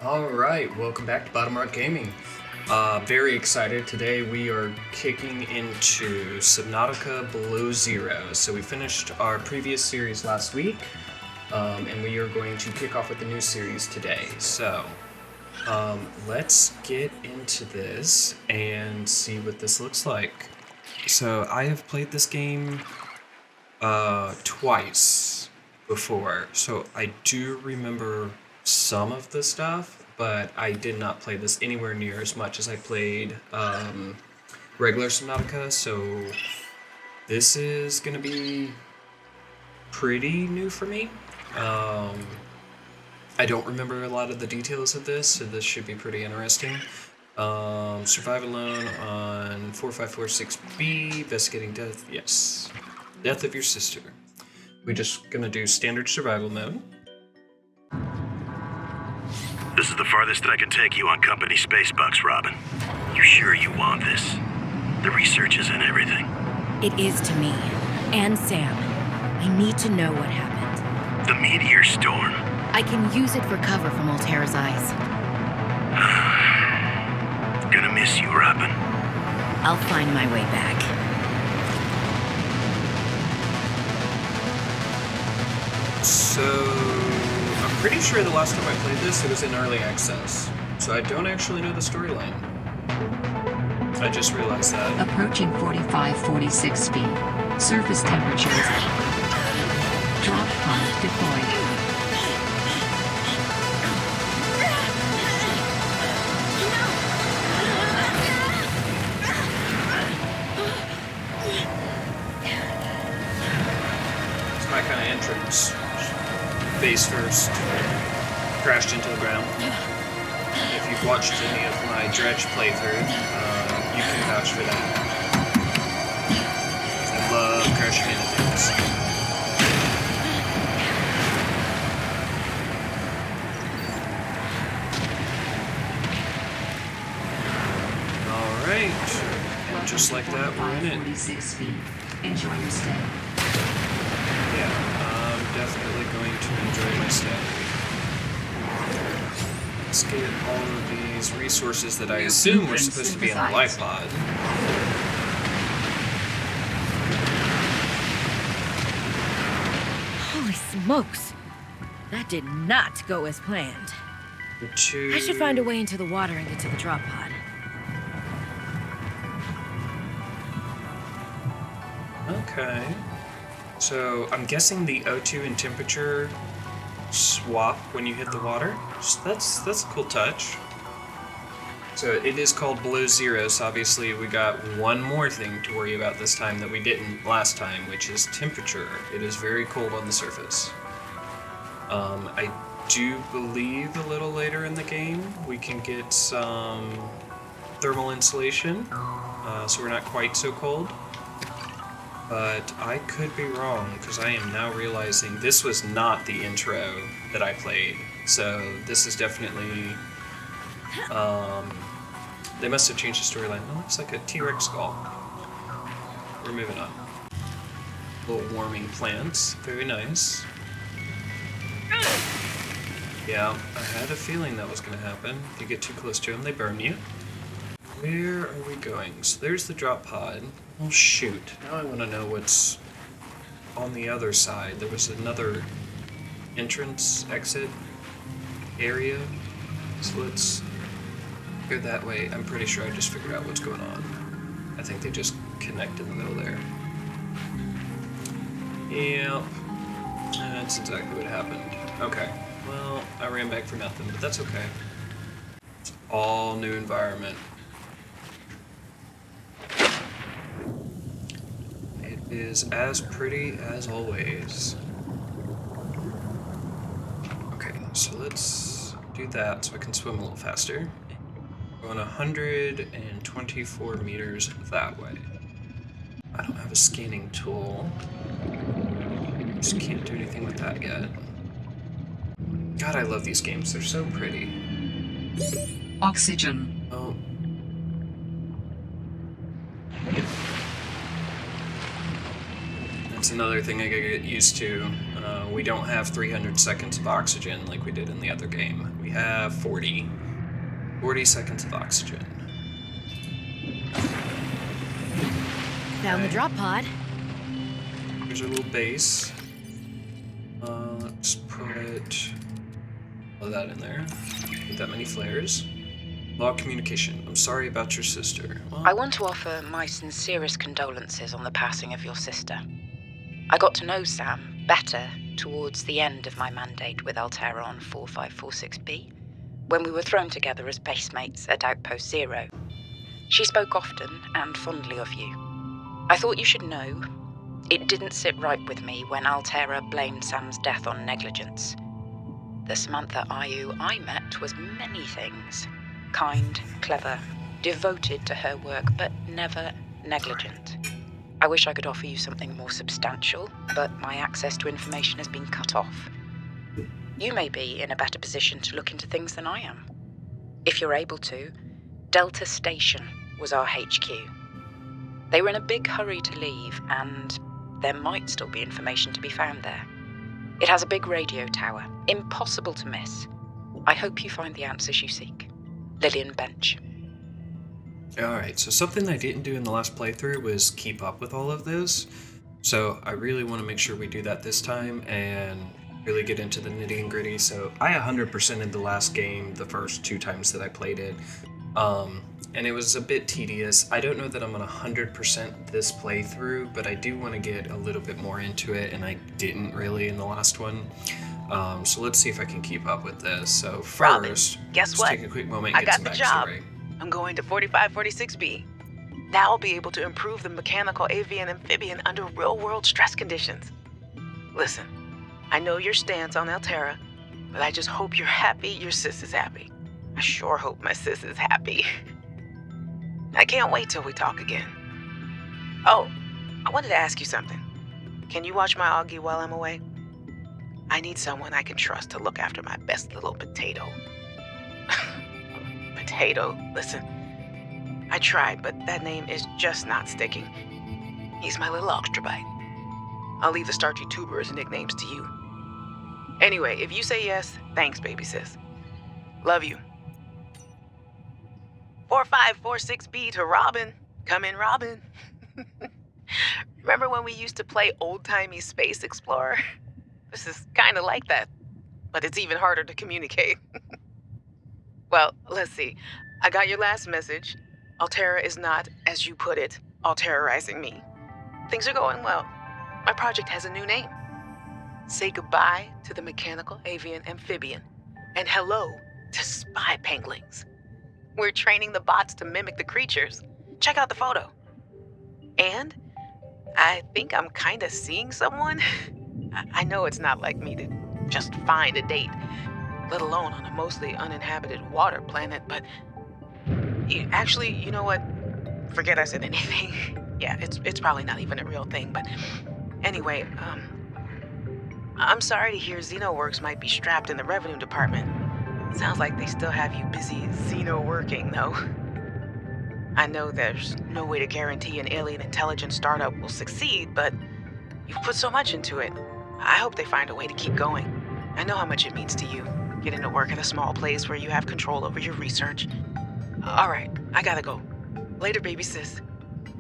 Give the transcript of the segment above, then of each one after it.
Alright, welcome back to Bottom Art Gaming. Very excited. Today we are kicking into Subnautica Below Zero. So we finished our previous series last week, and we are going to kick off with the new series today. So, let's get into this and see what this looks like. So I have played this game twice before, so I do remember some of the stuff, but I did not play this anywhere near as much as I played regular Subnautica, so this is going to be pretty new for me. I don't remember a lot of the details of this, so this should be pretty interesting. Survive alone on 4546B, investigating death, yes. Death of your sister. We're just gonna do standard survival mode. This is the farthest that I can take you on company space bucks, Robin. You sure you want this? The research is in everything. It is to me. And Sam. I need to know what happened. The meteor storm. I can use it for cover from Altera's eyes. Gonna miss you, Robin. I'll find my way back. So, I'm pretty sure the last time I played this, it was in early access. So I don't actually know the storyline. I just realized that. Approaching 4546 feet. Surface temperatures. Drop pod deployed. It's my kind of entrance. Face first, crashed into the ground. If you've watched any of my Dredge playthrough, you can vouch for that. I love crashing into things. Alright, and just like that, we're in it. 46 feet. Enjoy your stay. Yeah. Definitely going to enjoy my stay. Let's get all of these resources that I assume were supposed to be in the life pod. Holy smokes! That did not go as planned. I should find a way into the water and get to the drop pod. Okay. So, I'm guessing the O2 and temperature swap when you hit the water. So that's a cool touch. So it is called Below Zero, so obviously we got one more thing to worry about this time that we didn't last time, which is temperature. It is very cold on the surface. I do believe a little later in the game we can get some thermal insulation, so we're not quite so cold. But I could be wrong, because I am now realizing this was not the intro that I played. So this is definitely, they must have changed the storyline. It looks like a T-Rex skull. We're moving on. Little warming plants, very nice. Yeah, I had a feeling that was going to happen. If you get too close to them, they burn you. Where are we going? So there's the drop pod. Oh shoot, now I want to know what's on the other side. There was another entrance, exit area. So let's go that way. I'm pretty sure I just figured out what's going on. I think they just connect in the middle there. Yep, that's exactly what happened. Okay, well, I ran back for nothing, but that's okay. It's all new environment. Is as pretty as always. Okay, so let's do that so I can swim a little faster. Going 124 meters that way. I don't have a scanning tool. Just can't do anything with that yet. God, I love these games. They're so pretty. Oxygen. Oh. That's another thing I gotta get used to. We don't have 300 seconds of oxygen like we did in the other game. We have 40 seconds of oxygen. Found the drop pod. Here's our little base. Let's put all that in there. Not that many flares. Log communication. I'm sorry about your sister. Well, I want to offer my sincerest condolences on the passing of your sister. I got to know Sam better towards the end of my mandate with Altera on 4546B, when we were thrown together as basemates at Outpost Zero. She spoke often and fondly of you. I thought you should know, it didn't sit right with me when Altera blamed Sam's death on negligence. The Samantha Ayu I met was many things. Kind, clever, devoted to her work, but never negligent. I wish I could offer you something more substantial, but my access to information has been cut off. You may be in a better position to look into things than I am. If you're able to, Delta Station was our HQ. They were in a big hurry to leave, and there might still be information to be found there. It has a big radio tower, impossible to miss. I hope you find the answers you seek. Lillian Bench. Alright, so something I didn't do in the last playthrough was keep up with all of this. So I really want to make sure we do that this time and really get into the nitty and gritty. So I 100%ed the last game the first 2 times that I played it. And it was a bit tedious. I don't know that I'm going to 100% this playthrough, but I do want to get a little bit more into it, and I didn't really in the last one. So let's see if I can keep up with this. So first, Robin, guess let's what? take a quick moment I and get got some the job. backstory. I'm going to 4546B. Now I'll be able to improve the mechanical avian amphibian under real-world stress conditions. Listen, I know your stance on Altera, but I just hope you're happy your sis is happy. I sure hope my sis is happy. I can't wait till we talk again. Oh, I wanted to ask you something. Can you watch my Augie while I'm away? I need someone I can trust to look after my best little potato. Potato, listen. I tried, but that name is just not sticking. He's my little extra-bite. I'll leave the starchy tubers nicknames to you. Anyway, if you say yes, thanks, baby sis. Love you. 4546B to Robin. Come in, Robin. Remember when we used to play old-timey Space Explorer? This is kind of like that, but it's even harder to communicate. Well, let's see. I got your last message. Altera is not, as you put it, alterizing me. Things are going well. My project has a new name. Say goodbye to the mechanical avian amphibian, and hello to spy penguins. We're training the bots to mimic the creatures. Check out the photo. And I think I'm kind of seeing someone. I know it's not like me to just find a date, let alone on a mostly uninhabited water planet, but actually, you know what? Forget I said anything. Yeah, it's probably not even a real thing, but anyway, I'm sorry to hear XenoWorks might be strapped in the revenue department. Sounds like they still have you busy Xeno working, though. I know there's no way to guarantee an alien intelligence startup will succeed, but you've put so much into it. I hope they find a way to keep going. I know how much it means to you, getting to work at a small place where you have control over your research. All right, I gotta go. Later, baby sis.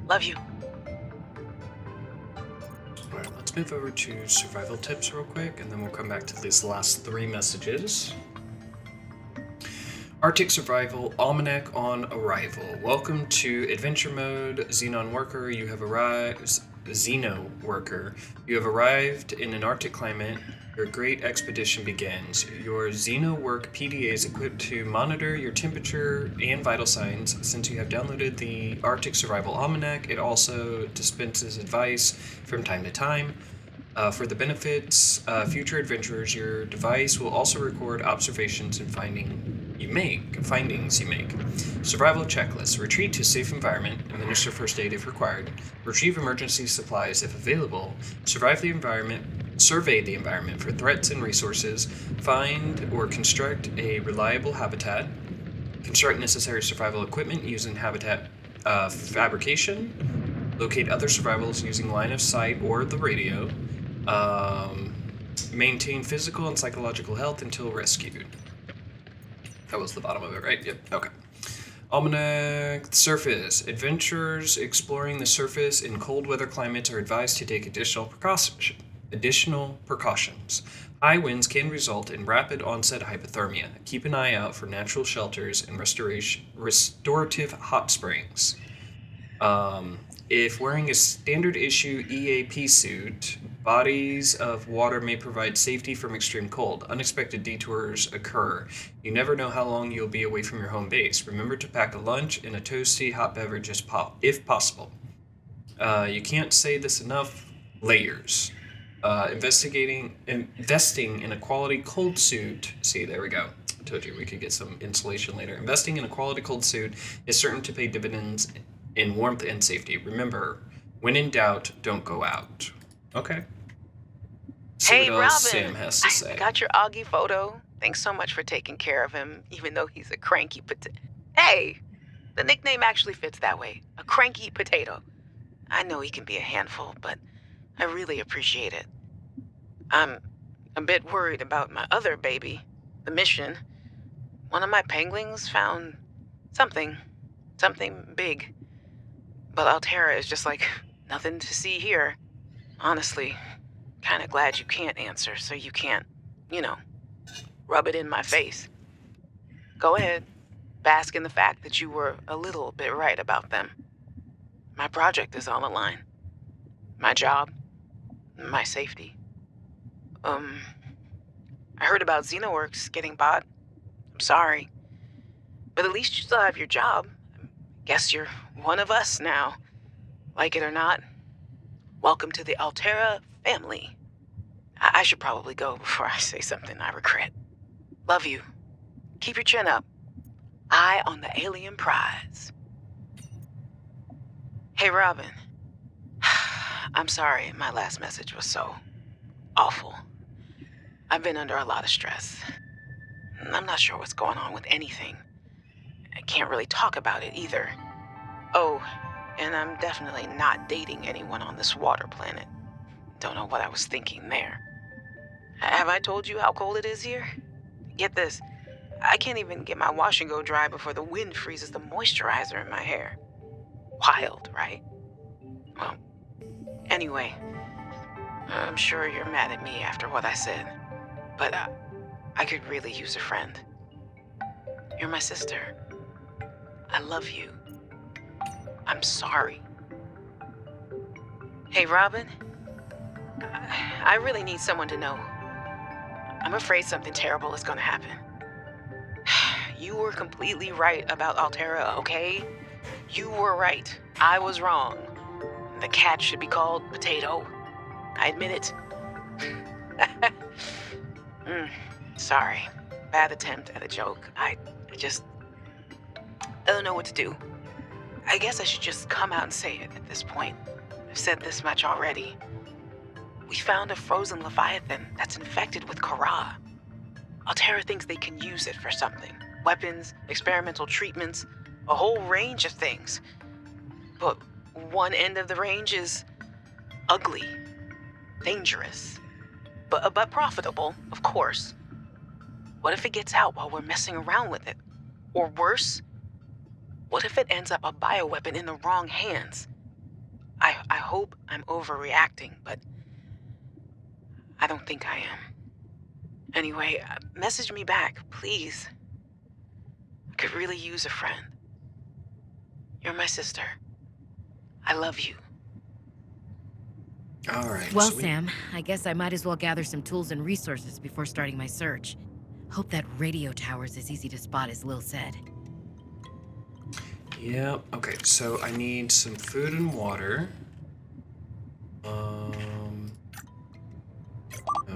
Love you. All right, let's move over to survival tips real quick, and then we'll come back to these last 3 messages. Arctic Survival Almanac on Arrival. Welcome to Adventure Mode, Xenon Worker. You have arrived. Xeno Worker. You have arrived in an Arctic climate. Your great expedition begins. Your Xeno Work PDA is equipped to monitor your temperature and vital signs. Since you have downloaded the Arctic Survival Almanac, it also dispenses advice from time to time. For the benefits, future adventurers, your device will also record observations and findings you make. Survival checklist. Retreat to safe environment. Administer first aid if required. Retrieve emergency supplies if available. Survey the environment for threats and resources. Find or construct a reliable habitat. Construct necessary survival equipment using habitat fabrication. Locate other survivals using line of sight or the radio. Maintain physical and psychological health until rescued. That was the bottom of it, right? Yep. Okay. Almanac surface. Adventurers exploring the surface in cold weather climates are advised to take additional precautions. High winds can result in rapid onset hypothermia. Keep an eye out for natural shelters and restorative hot springs. If wearing a standard issue EAP suit, bodies of water may provide safety from extreme cold. Unexpected detours occur. You never know how long you'll be away from your home base. Remember to pack a lunch and a toasty hot beverage if possible. You can't say this enough. Layers. Investing in a quality cold suit. See, there we go. I told you we could get some insulation later. Investing in a quality cold suit is certain to pay dividends in warmth and safety. Remember, when in doubt, don't go out. Okay. Hey, what else Robin. Sam has to say. I got your Augie photo. Thanks so much for taking care of him, even though he's a cranky potato. Hey, the nickname actually fits that way. A cranky potato. I know he can be a handful, but I really appreciate it. I'm a bit worried about my other baby, the mission. One of my penguins found something big. But Altera is just like, nothing to see here. Honestly, kind of glad you can't answer, so you can't, rub it in my face. Go ahead, bask in the fact that you were a little bit right about them. My project is on the line. My job, my safety. I heard about Xenoworks getting bought. I'm sorry. But at least you still have your job. Guess you're one of us now. Like it or not. Welcome to the Altera family. I should probably go before I say something I regret. Love you. Keep your chin up. Eye on the alien prize. Hey, Robin. I'm sorry my last message was so awful. I've been under a lot of stress. I'm not sure what's going on with anything. I can't really talk about it either. Oh, and I'm definitely not dating anyone on this water planet. Don't know what I was thinking there. Have I told you how cold it is here? Get this. I can't even get my wash and go dry before the wind freezes the moisturizer in my hair. Wild, right? Well, anyway, I'm sure you're mad at me after what I said, but I could really use a friend. You're my sister. I love you. I'm sorry. Hey, Robin. I really need someone to know. I'm afraid something terrible is gonna happen. You were completely right about Altera, okay? You were right. I was wrong. The cat should be called Potato. I admit it. Sorry. Bad attempt at a joke. I don't know what to do. I guess I should just come out and say it at this point. I've said this much already. We found a frozen Leviathan that's infected with Kara. Altera thinks they can use it for something. Weapons, experimental treatments, a whole range of things. But one end of the range is ugly, dangerous, but profitable, of course. What if it gets out while we're messing around with it? Or worse, what if it ends up a bioweapon in the wrong hands? I hope I'm overreacting, but I don't think I am. Anyway, message me back, please. I could really use a friend. You're my sister. I love you. All right. Well, Sam, I guess I might as well gather some tools and resources before starting my search. Hope that radio tower's as easy to spot as Lil said. Yeah, okay, so I need some food and water.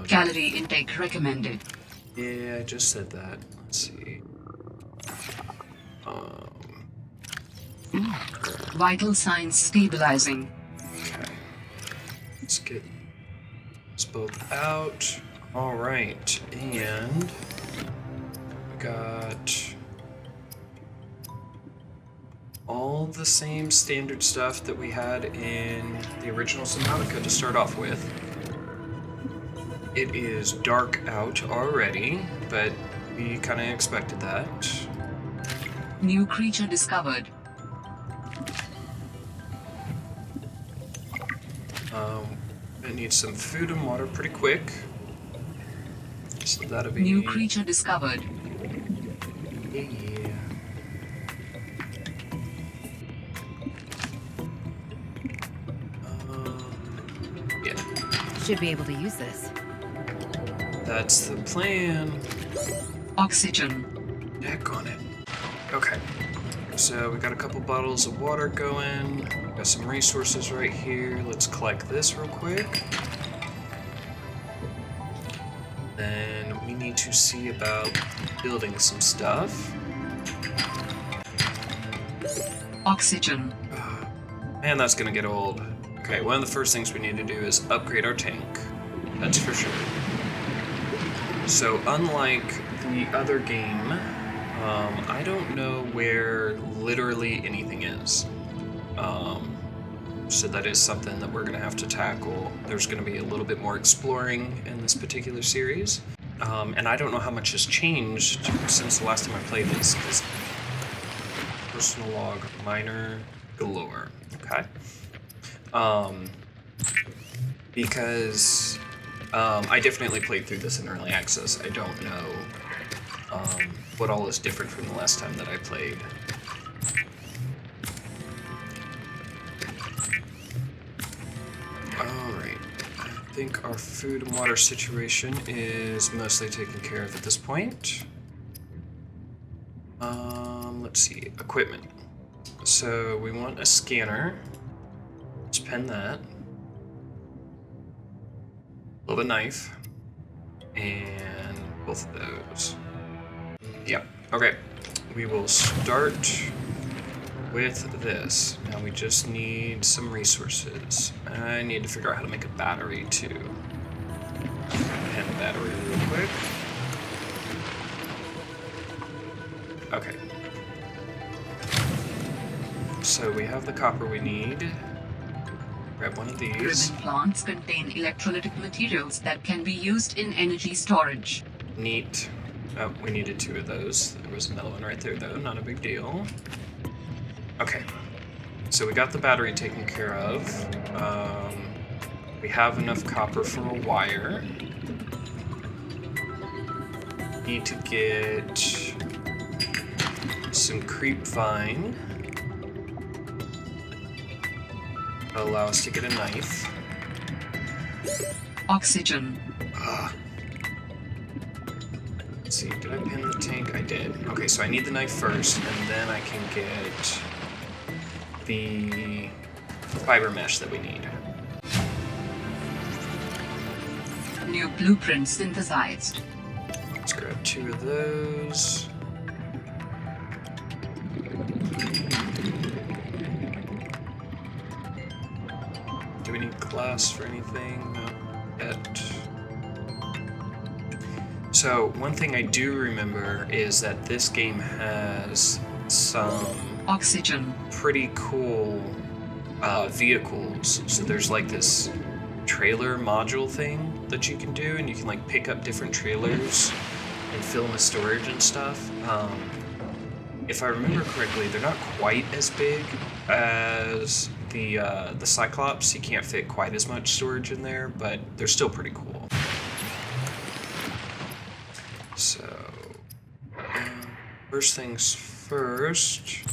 Calorie intake recommended. Yeah, I just said that. Let's see. Vital signs stabilizing. Okay. Let's get this both out. All right, and we got all the same standard stuff that we had in the original Subnautica to start off with. It is dark out already, but we kind of expected that. New creature discovered. I need some food and water pretty quick. So that'll be... New creature discovered. Yeah. Yeah. Should be able to use this. That's the plan. Oxygen. Heck on it. Okay. So we got a couple bottles of water going. Got some resources right here. Let's collect this real quick. Then we need to see about building some stuff. Oxygen. Man, that's gonna get old. Okay, one of the first things we need to do is upgrade our tank. That's for sure. So unlike the other game, I don't know where literally anything is. So that is something that we're gonna have to tackle. There's gonna be a little bit more exploring in this particular series. And I don't know how much has changed since the last time I played this. Personal log, minor galore. Okay. Because I definitely played through this in early access. I don't know what all is different from the last time that I played. Alright. I think our food and water situation is mostly taken care of at this point. Let's see. Equipment. So we want a scanner. Let's pen that. Love a knife. And both of those. Yep. Okay. We will start with this. Now we just need some resources. I need to figure out how to make a battery too. Pen battery real quick. Okay. So we have the copper we need. Grab one of these. Ribbon plants contain electrolytic materials that can be used in energy storage. Neat. Oh, we needed 2 of those. There was another one right there, though. Not a big deal. Okay. So we got the battery taken care of. We have enough copper for a wire. Need to get some creep vine. That'll allow us to get a knife. Oxygen. Let's see, did I pin the tank? I did. Okay, so I need the knife first, and then I can get the fiber mesh that we need. New blueprint synthesized. Let's grab 2 of those. Do we need glass for anything? Not yet. So, one thing I do remember is that this game has some Oxygen. pretty cool vehicles. So there's like this trailer module thing that you can do, and you can like pick up different trailers and fill them with storage and stuff. If I remember correctly, they're not quite as big as the Cyclops. You can't fit quite as much storage in there, but they're still pretty cool. So, first things first,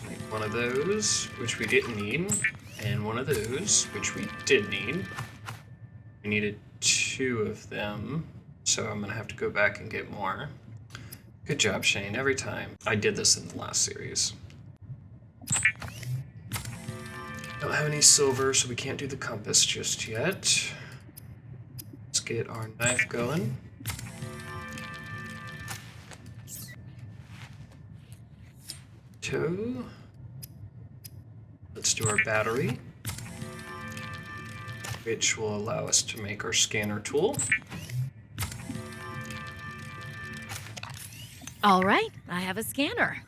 make one of those, which we didn't need, and one of those, which we did need. We needed 2 of them, so I'm gonna have to go back and get more. Good job, Shane, every time. I did this in the last series. Don't have any silver, so we can't do the compass just yet. Let's get our knife going. Let's do our battery, which will allow us to make our scanner tool. All right, I have a scanner.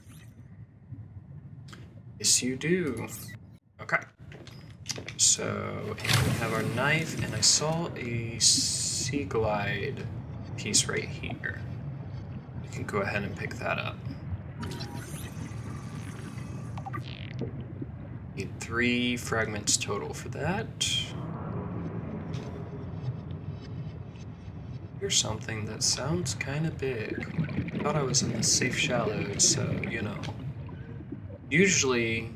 Yes, you do. Okay. So, and we have our knife, and I saw a sea glide piece right here. You can go ahead and pick that up. Need 3 fragments total for that. Here's something that sounds kind of big. Thought I was in the safe shallows, so, you know. Usually,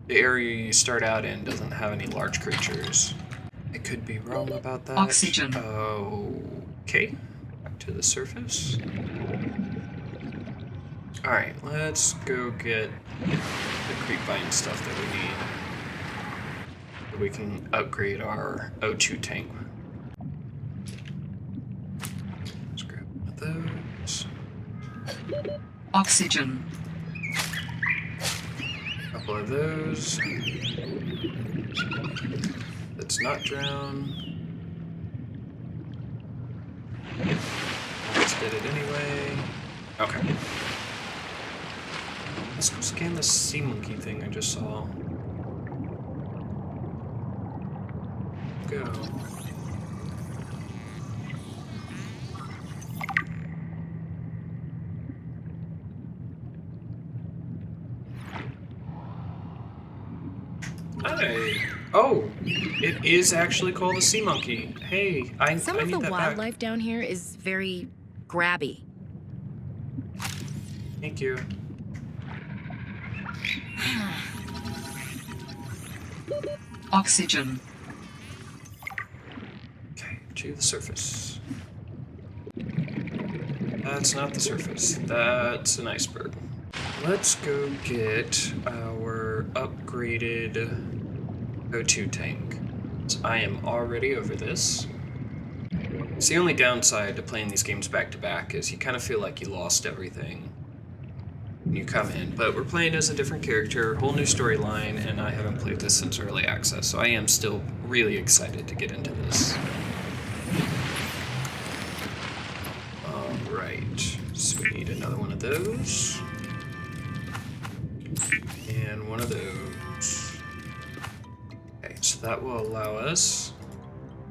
the area you start out in doesn't have any large creatures. I could be wrong about that. Oxygen. Okay. Back to the surface. Alright, let's go get the creepvine stuff that we need. So we can upgrade our O2 tank. Let's grab one of those. Oxygen. A couple of those. Let's not drown. Let's get it anyway. Okay. Let's go scan the sea monkey thing I just saw. Go. Hey. Oh, it is actually called a sea monkey. Hey, I Some I of need the that wildlife down here is very grabby. back. Thank you. Oxygen. Okay, to the surface. That's not the surface. That's an iceberg. Let's go get our upgraded O2 tank. So I am already over this. It's the only downside to playing these games back to back is you kind of feel like you lost everything when you come in. But we're playing as a different character, whole new storyline, and I haven't played this since early access, so I am still really excited to get into this. Alright, so we need another one of those. And one of those. Okay, so that will allow us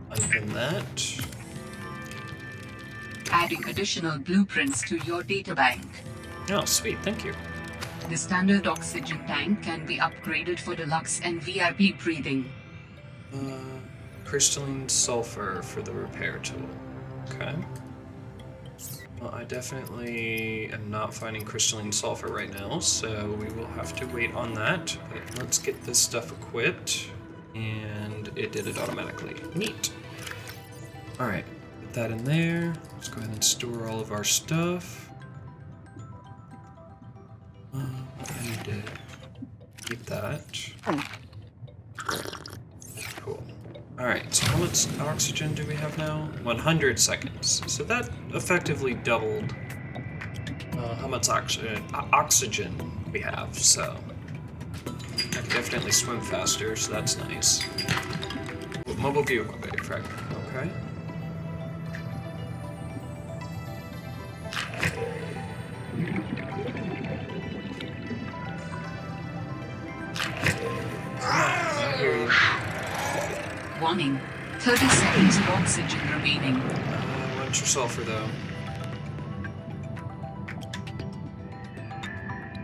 unpin that. Adding additional blueprints to your databank. Oh, sweet, thank you. The standard oxygen tank can be upgraded for deluxe and VIP breathing. Crystalline sulfur for the repair tool. Okay. Well, I definitely am not finding crystalline sulfur right now, so we will have to wait on that. But let's get this stuff equipped, and it did it automatically. Neat. Alright, put that in there. Let's go ahead and store all of our stuff. I need to keep that. Cool. Alright, so how much oxygen do we have now? 100 seconds. So that effectively doubled how much oxygen we have, so I can definitely swim faster, so that's nice. Mobile vehicle bay fragment, okay. I hear you. Warning. 30 seconds of oxygen remaining. What's your sulfur, though?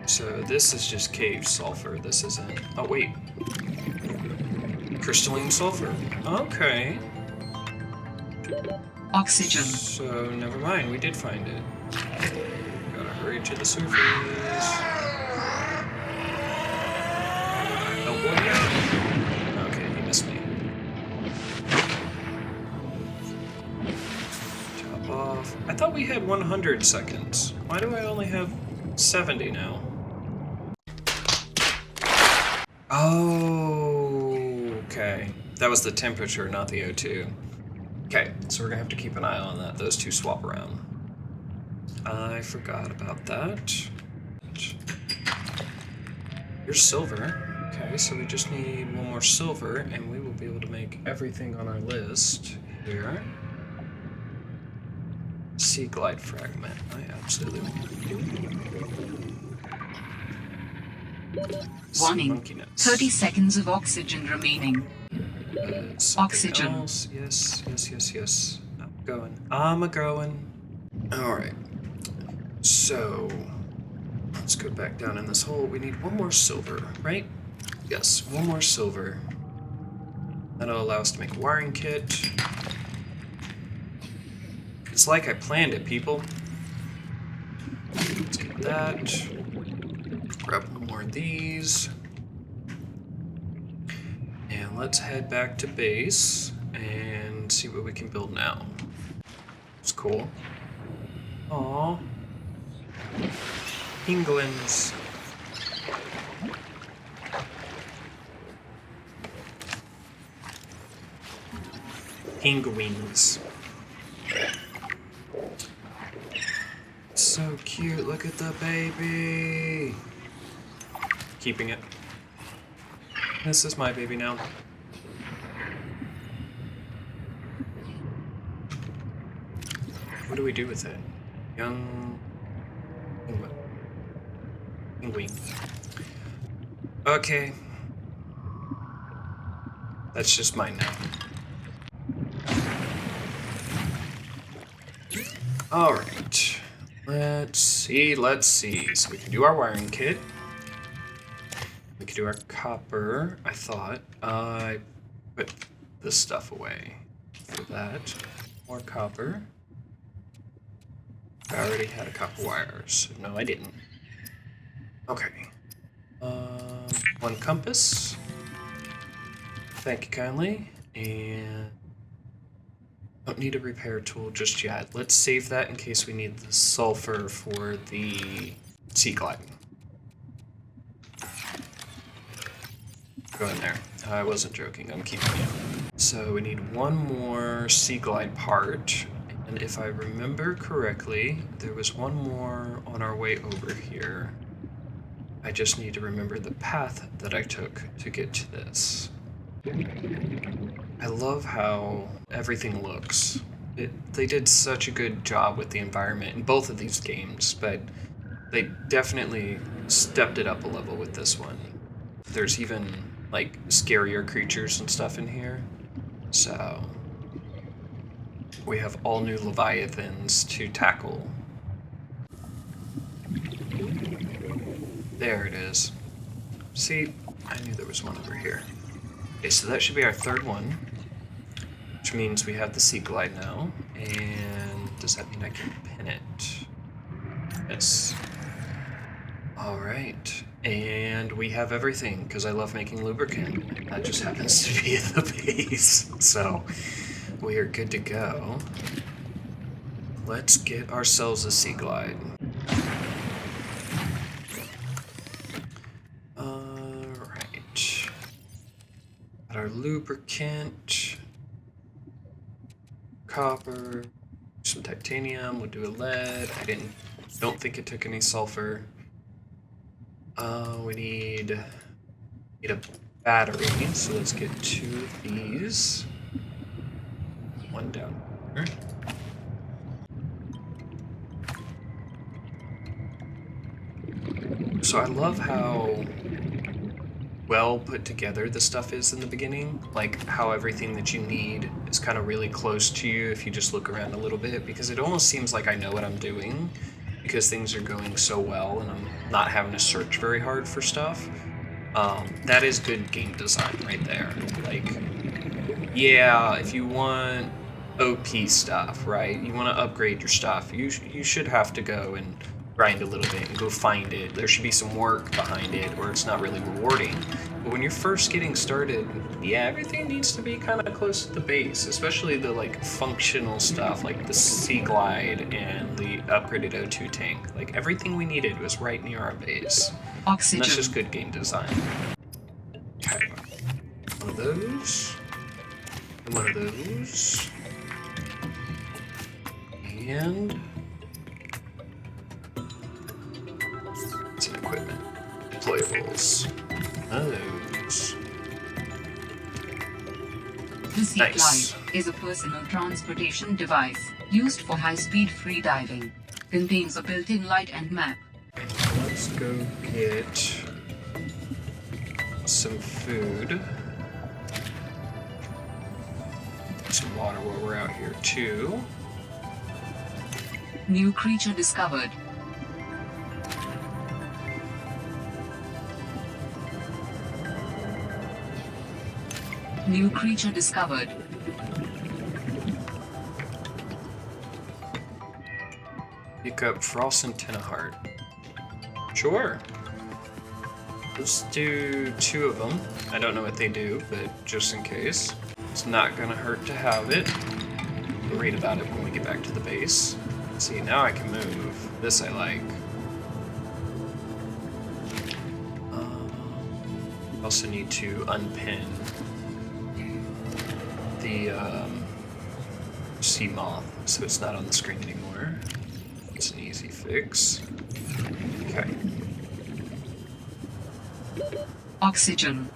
So this is just cave sulfur. This isn't... Oh, wait. Crystalline sulfur. Okay. Oxygen. So, never mind. We did find it. Gotta hurry to the surface. Oh, boy. Okay, he missed me. Top off. I thought we had 100 seconds. Why do I only have 70 now? Oh, okay. That was the temperature, not the O2. Okay, so we're gonna have to keep an eye on that. Those two swap around. I forgot about that. Here's silver. Okay, so we just need one more silver, and we will be able to make everything on our list here. Sea glide fragment. I absolutely Warning. 30 seconds of oxygen remaining. Oxygen. Else. Yes. I'm a going. Alright. So, let's go back down in this hole. We need one more silver, right? Yes, one more silver. That'll allow us to make a wiring kit. It's like I planned it, people. Let's get that. Grab one more of these. And let's head back to base and see what we can build now. It's cool. Aww. Penguins. Penguins. So cute, look at the baby. Keeping it. This is my baby now. What do we do with it? Young penguin. Penguin. Okay. That's just mine now. Alright. Let's see. So we can do our wiring kit. We can do our copper, I thought. I put this stuff away for that. More copper. I already had a copper wire, so no, I didn't. Okay. One compass. Thank you kindly. And don't need a repair tool just yet. Let's save that in case we need the sulfur for the sea glide. Go in there. I wasn't joking, I'm keeping it. So we need one more sea glide part. And if I remember correctly, there was one more on our way over here. I just need to remember the path that I took to get to this. I love how everything looks. They did such a good job with the environment in both of these games, but they definitely stepped it up a level with this one. There's even, like, scarier creatures and stuff in here. So we have all new leviathans to tackle. There it is. See, I knew there was one over here. Okay, so that should be our third one, which means we have the sea glide now. And does that mean I can pin it? Yes. All right, and we have everything because I love making lubricant. That just happens to be at the base, so we are good to go. Let's get ourselves a sea glide. Our lubricant, copper, some titanium. We'll do a lead. Don't think it took any sulfur. We need a battery, so let's get 2 of these. One down here. So I love how well put together the stuff is in the beginning, like how everything that you need is kind of really close to you if you just look around a little bit, because it almost seems like I know what I'm doing because things are going so well and I'm not having to search very hard for stuff. That is good game design right there. Like, yeah, if you want OP stuff, right, you want to upgrade your stuff, you should have to go and grind a little bit and go find it. There should be some work behind it or it's not really rewarding. But when you're first getting started, yeah, everything needs to be kind of close to the base, especially the like functional stuff like the sea glide and the upgraded O2 tank. Like everything we needed was right near our base. Oxygen. And that's just good game design. Okay. One of those. And one of those. And some equipment. Deployables. Those. The Sea Nice. Glide is a personal transportation device used for high-speed freediving. Contains a built-in light and map. Let's go get some food. Some water while we're out here too. New creature discovered. New creature discovered. Pick up Frost and Tenneheart. Sure. Let's do 2 of them. I don't know what they do, but just in case. It's not gonna hurt to have it. We'll read about it when we get back to the base. See, now I can move. This I like. Also need to unpin the sea moth so it's not on the screen anymore. It's an easy fix. Okay. Oxygen.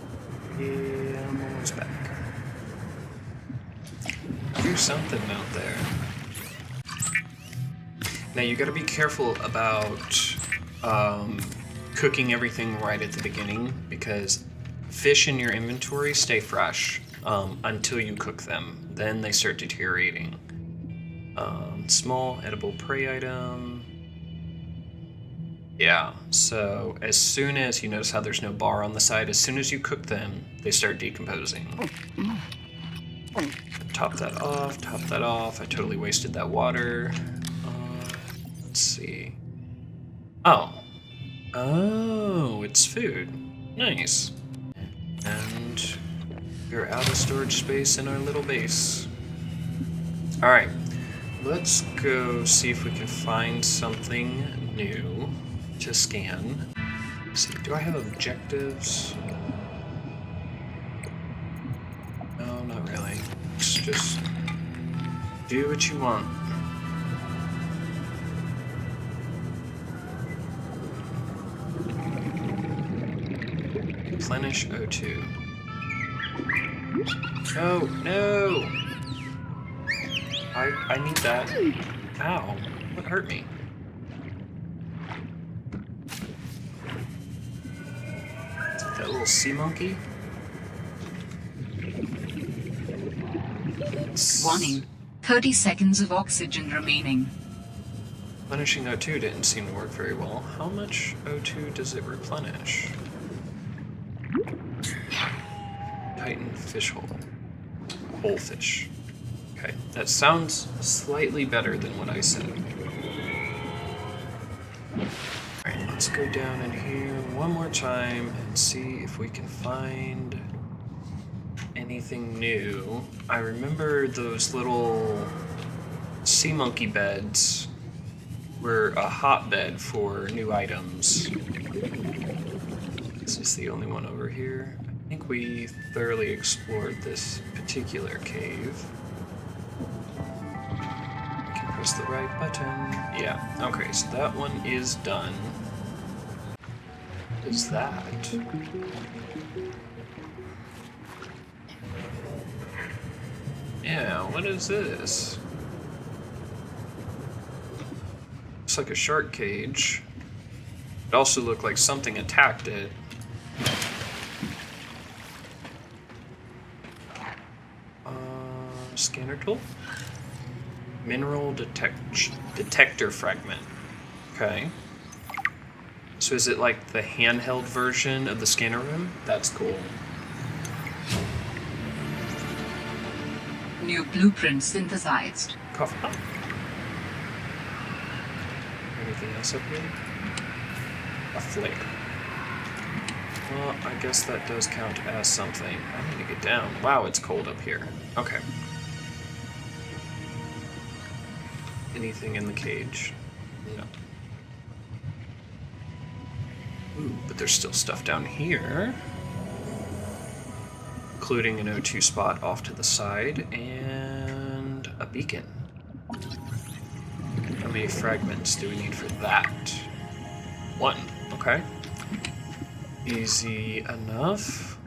Yeah, I'm almost back. Do something out there. Now you gotta be careful about cooking everything right at the beginning, because fish in your inventory stay fresh until you cook them. Then they start deteriorating. Small edible prey item. Yeah, so as soon as you notice how there's no bar on the side, as soon as you cook them, they start decomposing. Top that off, top that off. I totally wasted that water. Let's see. Oh. Oh, it's food. Nice. And we're out of storage space in our little base. Alright. Let's go see if we can find something new to scan. Let's see, do I have objectives? No, not really. Let's just do what you want. Replenish O2. No, no! I need that. Ow. What hurt me? Is it that little sea monkey? Warning. 30 seconds of oxygen remaining. Replenishing O2 didn't seem to work very well. How much O2 does it replenish? Titan fish hole. Whole fish. Okay, that sounds slightly better than what I said. Alright, let's go down in here one more time and see if we can find anything new. I remember those little sea monkey beds were a hotbed for new items. Is this the only one over here? I think we thoroughly explored this particular cave. I can press the right button. Yeah, okay, so that one is done. What is that? Yeah, what is this? Looks like a shark cage. It also looked like something attacked it. Scanner tool? Mineral detector fragment. Okay. So is it like the handheld version of the scanner room? That's cool. New blueprint synthesized. Coffee pot. Anything else up here? A flare. Well, I guess that does count as something. I need to get down. Wow, it's cold up here. Okay. Anything in the cage? No. Ooh, but there's still stuff down here. Including an O2 spot off to the side, and a beacon. How many fragments do we need for that? 1. Okay. Easy enough.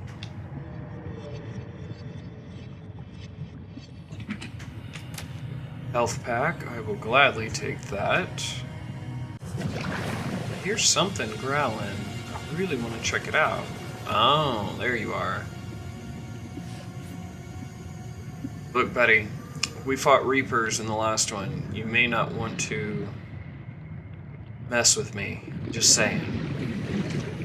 Health pack, I will gladly take that. Here's something growling. I really want to check it out. Oh, there you are. Look, buddy, we fought Reapers in the last one. You may not want to mess with me. Just saying.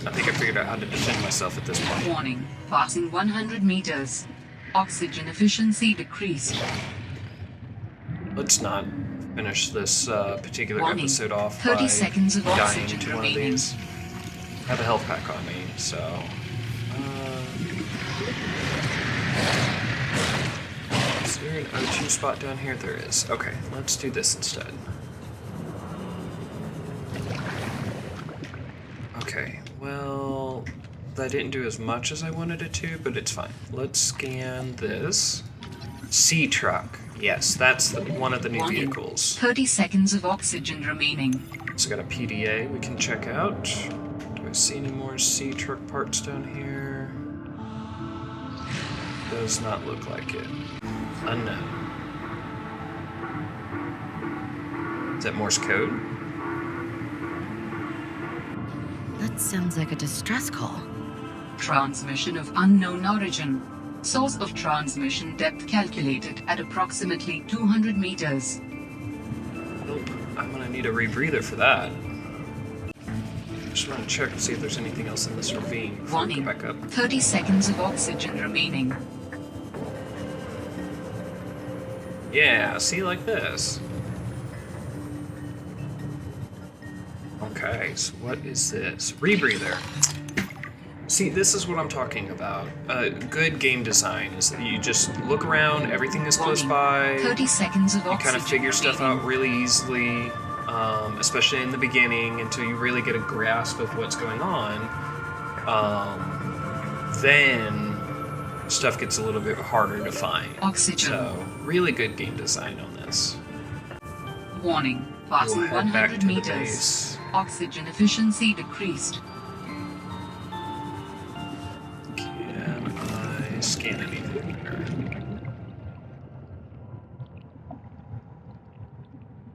I think I figured out how to defend myself at this point. Warning. Passing 100 meters. Oxygen efficiency decreased. Let's not finish this particular Warning. episode off 30 by seconds of dying oxygen to one of remaining. these. I have a health pack on me, so... is there an O2 spot down here? There is. Okay, let's do this instead. Okay, well... that didn't do as much as I wanted it to, but it's fine. Let's scan this. Sea truck. Yes, that's one of the new Warning. vehicles. 30 seconds of oxygen remaining. So got a PDA we can check out. Do I see any more sea truck parts down here? Does not look like it. Unknown. Is that Morse code? That sounds like a distress call. Transmission of unknown origin. Source of transmission depth calculated at approximately 200 meters. Nope. I'm gonna need a rebreather for that. Just want to check and see if there's anything else in this ravine before we go Warning. back up. 30 seconds of oxygen remaining. Yeah, see, like this. Okay, so what is this? Rebreather. See, this is what I'm talking about. Good game design is that you just look around, everything is close by. 30 seconds of You oxygen kind of figure stuff remaining. out really easily, especially in the beginning, until you really get a grasp of what's going on. Then stuff gets a little bit harder to find. Oxygen. So, really good game design on this. Warning. We'll Passing head back 100 to the meters. base. Oxygen efficiency decreased. Can I scan anything here?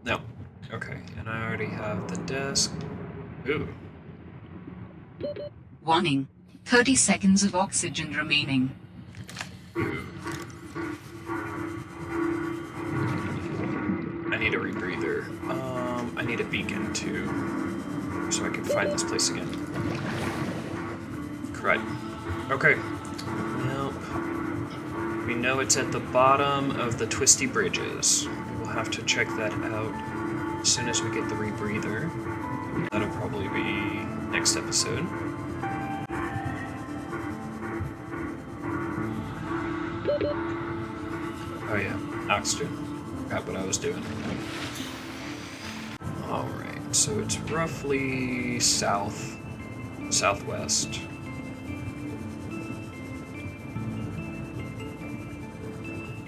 No. Okay, and I already have the desk. Ooh. Warning. 30 seconds of oxygen remaining. I need a rebreather. I need a beacon too, so I can find this place again. Crud. Okay. Nope. We know it's at the bottom of the twisty bridges. We'll have to check that out as soon as we get the rebreather. That'll probably be next episode. Oh yeah, oxygen. Forgot what I was doing. Alright, so it's roughly southwest.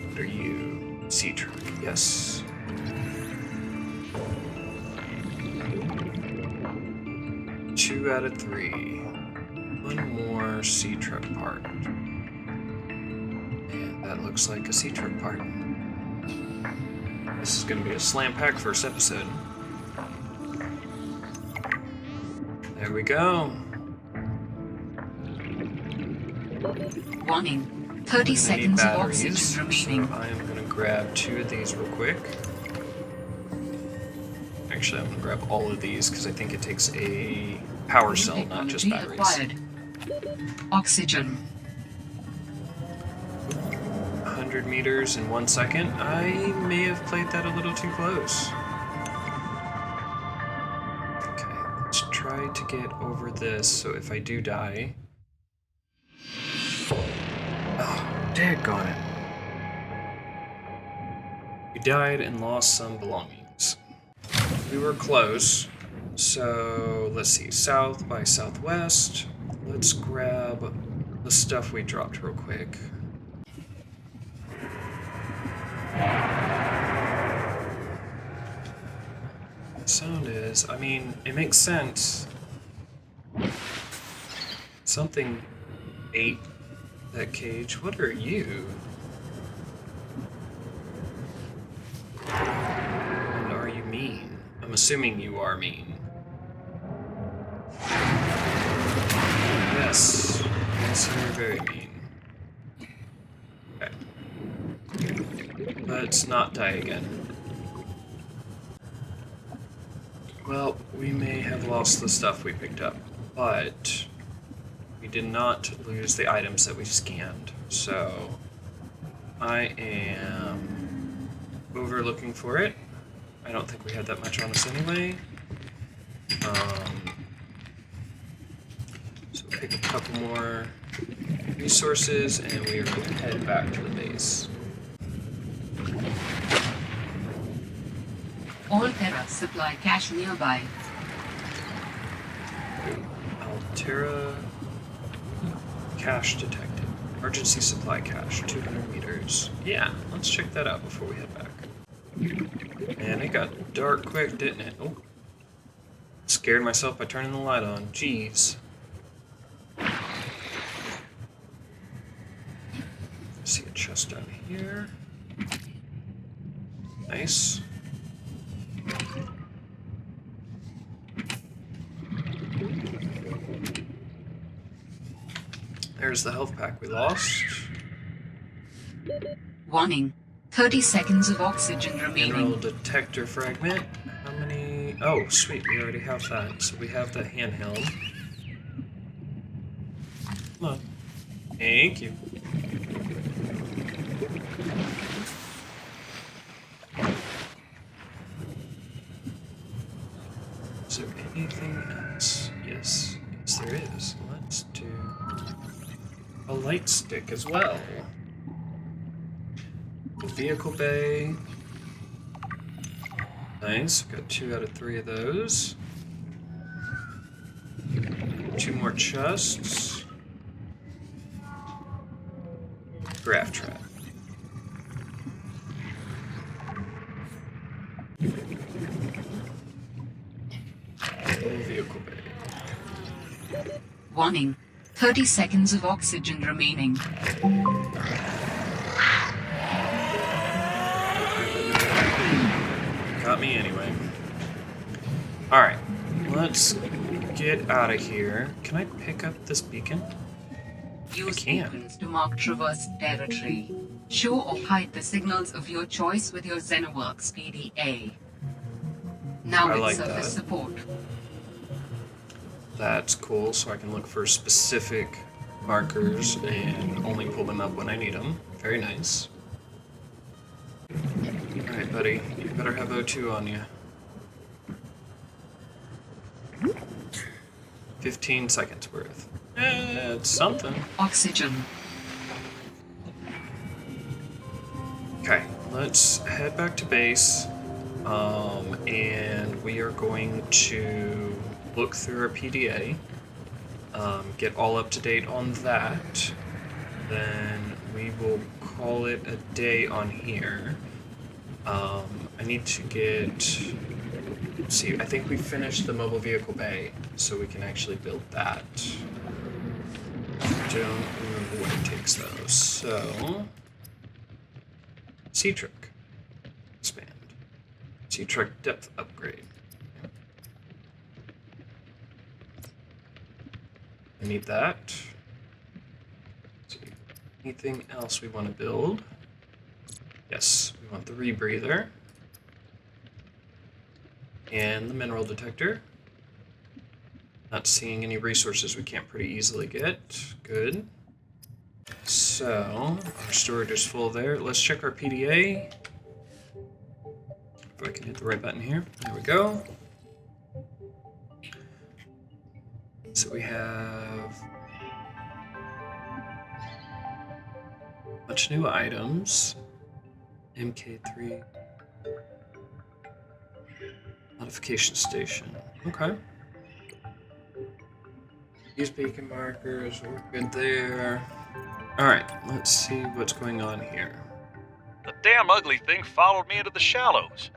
What are you? Sea truck, yes. Two out of 3. One more sea truck part. And that looks like a sea truck part. This is going to be a slam pack first episode. There we go. Warning. We're 30 gonna seconds need of batteries, oxygen remaining. so I am going to grab 2 of these real quick. Actually, I'm going to grab all of these because I think it takes a power cell, not just Technology batteries. acquired. Oxygen. 100 meters in 1 second. I may have played that a little too close. Okay, let's try to get over this so if I do die... Oh, daggone it. We died and lost some belongings. We were close, so let's see, south by southwest. Let's grab the stuff we dropped real quick. Sound is, I mean, it makes sense. Something ate that cage. What are you? And are you mean? I'm assuming you are mean. Yes. Yes, you're very mean. Okay. Let's not die again. Well, we may have lost the stuff we picked up, but we did not lose the items that we scanned. So I am overlooking for it. I don't think we had that much on us anyway. So pick a couple more resources, and we are going to head back to the base. Altera supply cache nearby. Altera cache detected. Emergency supply cache, 200 meters. Yeah, let's check that out before we head back. And it got dark quick, didn't it? Oh. Scared myself by turning the light on. Jeez. See a chest down here. Nice. There's the health pack we lost. Warning. 30 seconds of oxygen remaining. Mineral detector fragment. How many? Oh, sweet. We already have that. So we have the handheld. Come on. Thank you. Is there anything else? Yes. Yes, there is. Let's do a light stick as well. The vehicle bay. Nice. Got 2 out of 3 of those. 2 more chests. Graph trap. Vehicle bay. Warning. 30 seconds of oxygen remaining. Got me anyway. Alright, let's get out of here. Can I pick up this beacon? Use can. beacons to mark traverse territory. Show or hide the signals of your choice with your Xenoworks PDA. Now I with like surface that. support. That's cool, so I can look for specific markers and only pull them up when I need them. Very nice. Alright, buddy. You better have O2 on you. 15 seconds worth. It's something. Oxygen. Okay, let's head back to base. And we are going to look through our PDA. Get all up to date on that. Then we will call it a day on here. I need to get... Let's see, I think we finished the mobile vehicle bay, so we can actually build that. Don't remember what it takes though, so... Sea-Truck. Expand. Sea-Truck depth upgrade. I need that. Let's see. Anything else we want to build? Yes, we want the rebreather. And the mineral detector. Not seeing any resources we can't pretty easily get. Good. So, our storage is full there. Let's check our PDA. If I can hit the right button here. There we go. So we have a bunch of new items. MK3. Modification station. Okay. Use beacon markers. We're good there. Alright, let's see what's going on here. The damn ugly thing followed me into the shallows.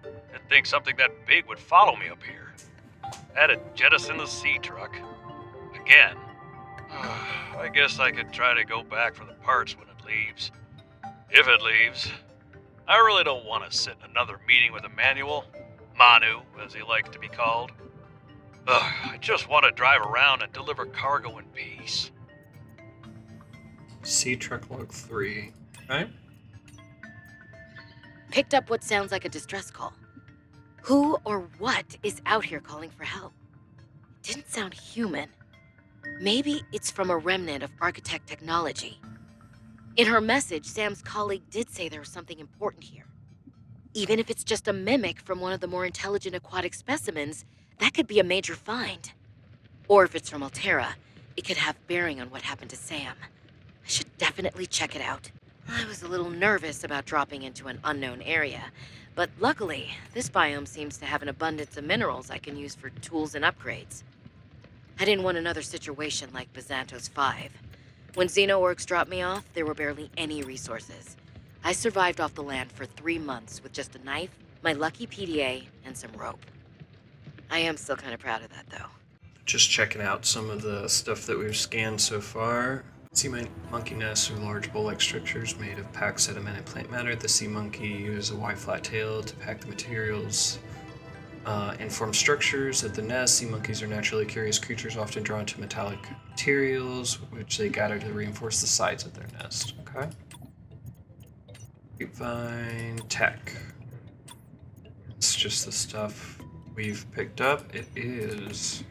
Didn't think something that big would follow me up here. Had to jettison the Sea-Truck. Again. I guess I could try to go back for the parts when it leaves. If it leaves. I really don't want to sit in another meeting with Emmanuel. Manu, as he likes to be called. I just want to drive around and deliver cargo in peace. Sea-Truck log 3. Okay. picked up what sounds like a distress call. Who or what is out here calling for help? It didn't sound human. Maybe it's from a remnant of architect technology. In her message, Sam's colleague did say there was something important here. Even if it's just a mimic from one of the more intelligent aquatic specimens, that could be a major find. Or if it's from Altera, it could have bearing on what happened to Sam. I should definitely check it out. I was a little nervous about dropping into an unknown area, but luckily, this biome seems to have an abundance of minerals I can use for tools and upgrades. I didn't want another situation like Bizantos 5. When Xenoworks dropped me off, there were barely any resources. I survived off the land for 3 months with just a knife, my lucky PDA, and some rope. I am still kind of proud of that, though. Just checking out some of the stuff that we've scanned so far. Sea monkey nests are large bowl-like structures made of packed sedimented plant matter. The sea monkey uses a wide flat tail to pack the materials and form structures at the nest. Sea monkeys are naturally curious creatures, often drawn to metallic materials, which they gather to reinforce the sides of their nest. Okay. Grapevine tech. It's just the stuff we've picked up. It is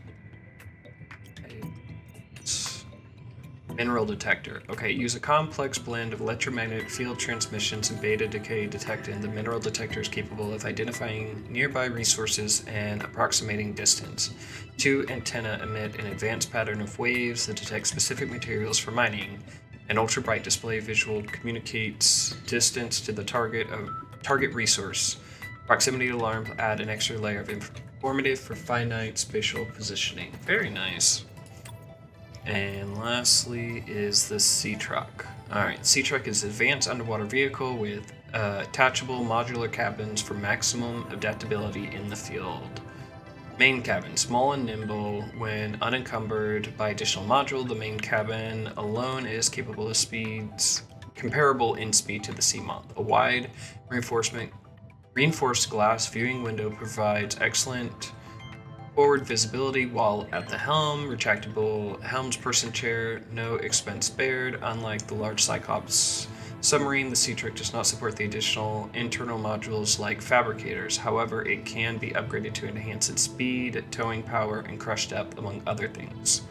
mineral detector. Okay, use a complex blend of electromagnetic field transmissions and beta decay detectant. The mineral detector is capable of identifying nearby resources and approximating distance. 2 antennae emit an advanced pattern of waves that detect specific materials for mining. An ultra-bright display visual communicates distance to the target resource. Proximity alarms add an extra layer of informative for finite spatial positioning. Very nice. And lastly is the Sea Truck. Alright, Sea Truck is an advanced underwater vehicle with attachable modular cabins for maximum adaptability in the field. Main cabin, small and nimble when unencumbered by additional module. The main cabin alone is capable of speeds comparable in speed to the Sea Moth. A wide reinforced glass viewing window provides excellent forward visibility while at the helm. Retractable helmsperson chair, no expense spared. Unlike the large Cyclops submarine, the Sea Truck does not support the additional internal modules like fabricators. However, it can be upgraded to enhance its speed, towing power, and crush depth, among other things.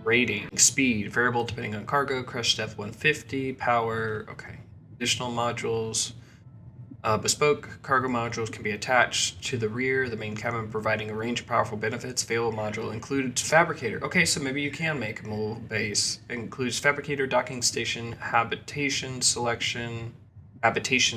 Rating, speed, variable depending on cargo, crush depth 150, power, okay. Additional modules. Bespoke cargo modules can be attached to the rear of the main cabin, providing a range of powerful benefits. Available module includes fabricator. Okay, so maybe you can make a mobile base. It includes fabricator, docking station, habitation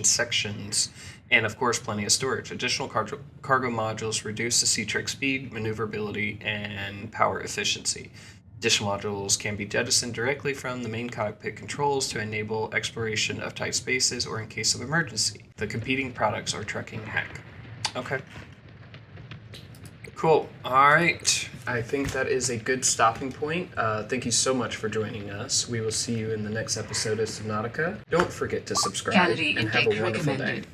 sections, and of course plenty of storage. Additional cargo modules reduce the Sea Truck speed, maneuverability, and power efficiency. Additional modules can be jettisoned directly from the main cockpit controls to enable exploration of tight spaces or in case of emergency. The competing products are trucking heck. Okay. Cool. Alright. I think that is a good stopping point. Thank you so much for joining us. We will see you in the next episode of Subnautica. Don't forget to subscribe Calorie and have intake a wonderful recommended. day.